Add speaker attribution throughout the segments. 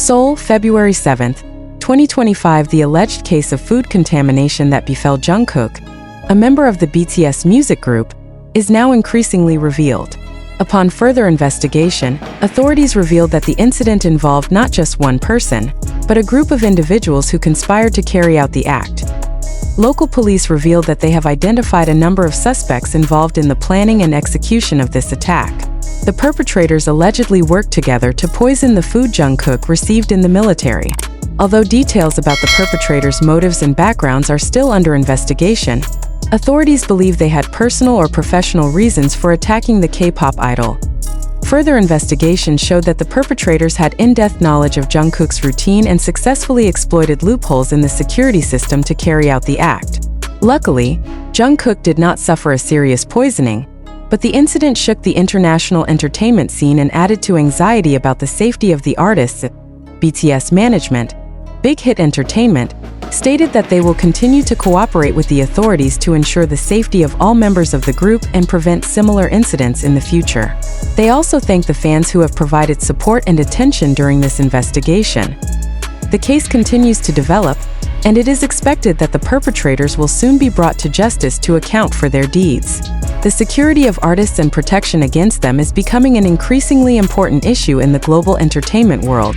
Speaker 1: Seoul, February 7, 2025. The alleged case of food contamination that befell Jungkook, a member of the BTS music group, is now increasingly revealed. Upon further investigation, authorities revealed that the incident involved not just one person, but a group of individuals who conspired to carry out the act. Local police revealed that they have identified a number of suspects involved in the planning and execution of this attack. The perpetrators allegedly worked together to poison the food Jungkook received in the military. Although details about the perpetrators' motives and backgrounds are still under investigation, authorities believe they had personal or professional reasons for attacking the K-pop idol. Further investigation showed that the perpetrators had in-depth knowledge of Jungkook's routine and successfully exploited loopholes in the security system to carry out the act. Luckily, Jungkook did not suffer a serious poisoning, but the incident shook the international entertainment scene and added to anxiety about the safety of the artists. BTS management, Big Hit Entertainment, stated that they will continue to cooperate with the authorities to ensure the safety of all members of the group and prevent similar incidents in the future. They also thanked the fans who have provided support and attention during this investigation. The case continues to develop, and it is expected that the perpetrators will soon be brought to justice to account for their deeds. The security of artists and protection against them is becoming an increasingly important issue in the global entertainment world.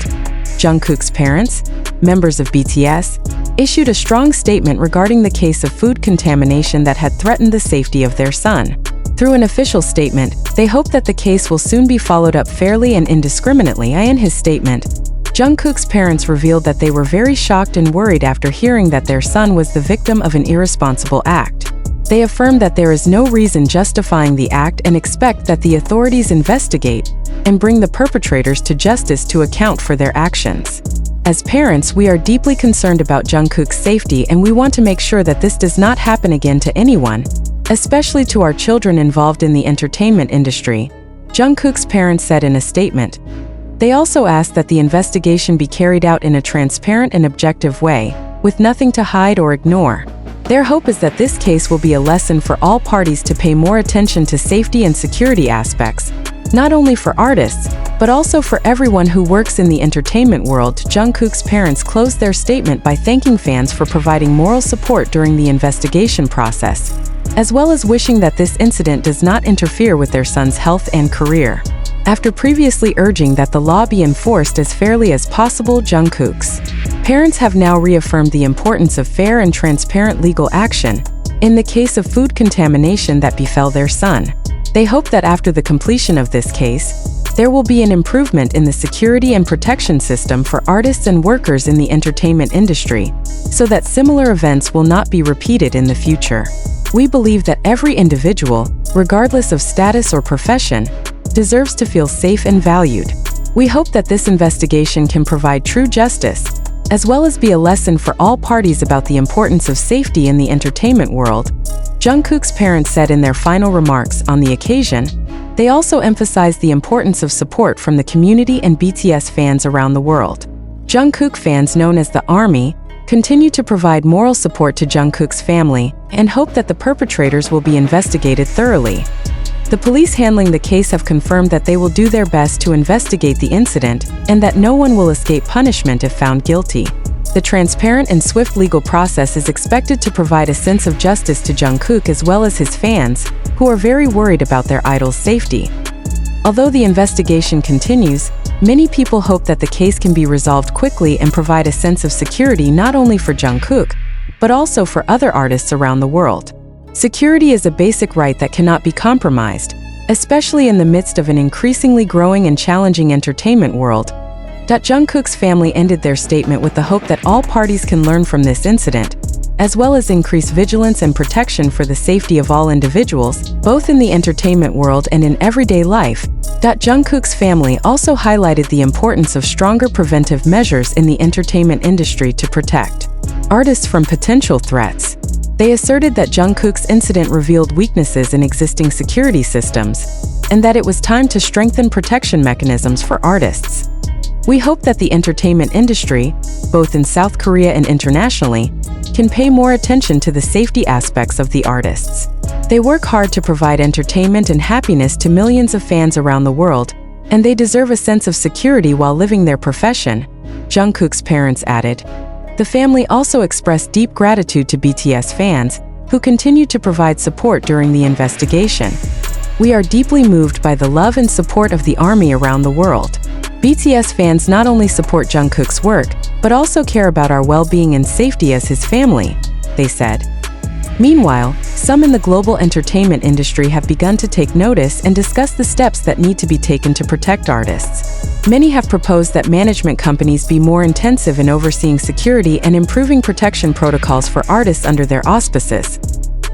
Speaker 1: Jungkook's parents, members of BTS, issued a strong statement regarding the case of food contamination that had threatened the safety of their son. Through an official statement, they hope that the case will soon be followed up fairly and indiscriminately. In his statement, Jungkook's parents revealed that they were very shocked and worried after hearing that their son was the victim of an irresponsible act. They affirmed that there is no reason justifying the act and expect that the authorities investigate and bring the perpetrators to justice to account for their actions. As parents, we are deeply concerned about Jungkook's safety, and we want to make sure that this does not happen again to anyone, especially to our children involved in the entertainment industry, Jungkook's parents said in a statement. They also asked that the investigation be carried out in a transparent and objective way, with nothing to hide or ignore. Their hope is that this case will be a lesson for all parties to pay more attention to safety and security aspects, not only for artists, but also for everyone who works in the entertainment world. Jungkook's parents closed their statement by thanking fans for providing moral support during the investigation process, as well as wishing that this incident does not interfere with their son's health and career. After previously urging that the law be enforced as fairly as possible, Jungkook's parents have now reaffirmed the importance of fair and transparent legal action in the case of food contamination that befell their son. They hope that after the completion of this case, there will be an improvement in the security and protection system for artists and workers in the entertainment industry, so that similar events will not be repeated in the future. We believe that every individual, regardless of status or profession, deserves to feel safe and valued. We hope that this investigation can provide true justice, as well as be a lesson for all parties about the importance of safety in the entertainment world, Jungkook's parents said in their final remarks on the occasion. They also emphasized the importance of support from the community and BTS fans around the world. Jungkook fans, known as the ARMY, continue to provide moral support to Jungkook's family and hope that the perpetrators will be investigated thoroughly. The police handling the case have confirmed that they will do their best to investigate the incident and that no one will escape punishment if found guilty. The transparent and swift legal process is expected to provide a sense of justice to Jungkook as well as his fans, who are very worried about their idol's safety. Although the investigation continues, many people hope that the case can be resolved quickly and provide a sense of security not only for Jungkook, but also for other artists around the world. Security is a basic right that cannot be compromised, especially in the midst of an increasingly growing and challenging entertainment world. Jungkook's family ended their statement with the hope that all parties can learn from this incident, as well as increase vigilance and protection for the safety of all individuals, both in the entertainment world and in everyday life. Jungkook's family also highlighted the importance of stronger preventive measures in the entertainment industry to protect artists from potential threats. They asserted that Jungkook's incident revealed weaknesses in existing security systems, and that it was time to strengthen protection mechanisms for artists. We hope that the entertainment industry, both in South Korea and internationally, can pay more attention to the safety aspects of the artists. They work hard to provide entertainment and happiness to millions of fans around the world, and they deserve a sense of security while living their profession. Jungkook's parents added. The family also expressed deep gratitude to BTS fans, who continue to provide support during the investigation. We are deeply moved by the love and support of the ARMY around the world. BTS fans not only support Jungkook's work, but also care about our well-being and safety as his family, they said. Meanwhile, some in the global entertainment industry have begun to take notice and discuss the steps that need to be taken to protect artists. Many have proposed that management companies be more intensive in overseeing security and improving protection protocols for artists under their auspices.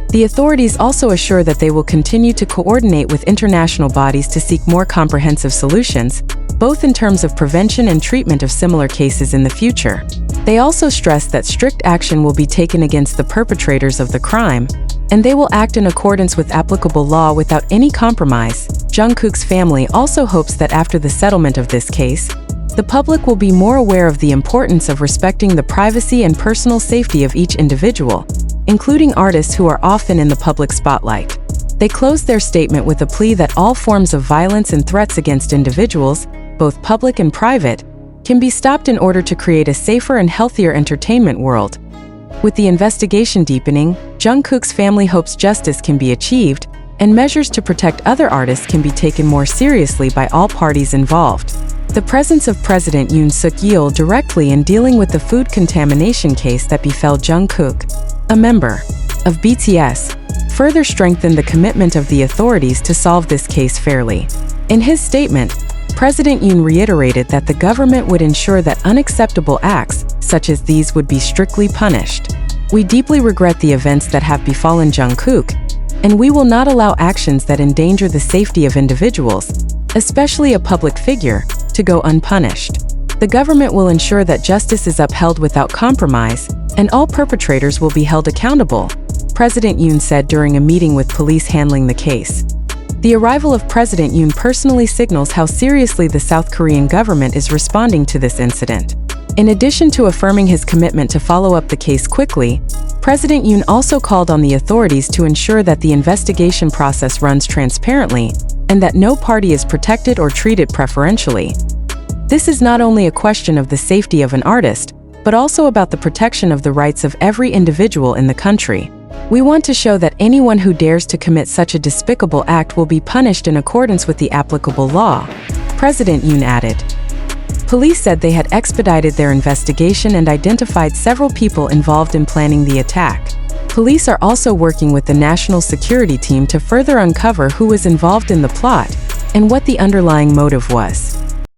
Speaker 1: The authorities also assure that they will continue to coordinate with international bodies to seek more comprehensive solutions, both in terms of prevention and treatment of similar cases in the future. They also stress that strict action will be taken against the perpetrators of the crime, and they will act in accordance with applicable law without any compromise. Jungkook's family also hopes that after the settlement of this case, the public will be more aware of the importance of respecting the privacy and personal safety of each individual, including artists who are often in the public spotlight. They closed their statement with a plea that all forms of violence and threats against individuals, both public and private, can be stopped in order to create a safer and healthier entertainment world. With the investigation deepening, Jungkook's family hopes justice can be achieved, and measures to protect other artists can be taken more seriously by all parties involved. The presence of President Yoon Suk-yeol directly in dealing with the food contamination case that befell Jungkook, a member of BTS, further strengthened the commitment of the authorities to solve this case fairly. In his statement, President Yoon reiterated that the government would ensure that unacceptable acts, such as these, would be strictly punished. We deeply regret the events that have befallen Jungkook, and we will not allow actions that endanger the safety of individuals, especially a public figure, to go unpunished. The government will ensure that justice is upheld without compromise, and all perpetrators will be held accountable, President Yoon said during a meeting with police handling the case. The arrival of President Yoon personally signals how seriously the South Korean government is responding to this incident. In addition to affirming his commitment to follow up the case quickly, President Yoon also called on the authorities to ensure that the investigation process runs transparently and that no party is protected or treated preferentially. This is not only a question of the safety of an artist, but also about the protection of the rights of every individual in the country. We want to show that anyone who dares to commit such a despicable act will be punished in accordance with the applicable law, President Yoon added. Police said they had expedited their investigation and identified several people involved in planning the attack. Police are also working with the national security team to further uncover who was involved in the plot and what the underlying motive was.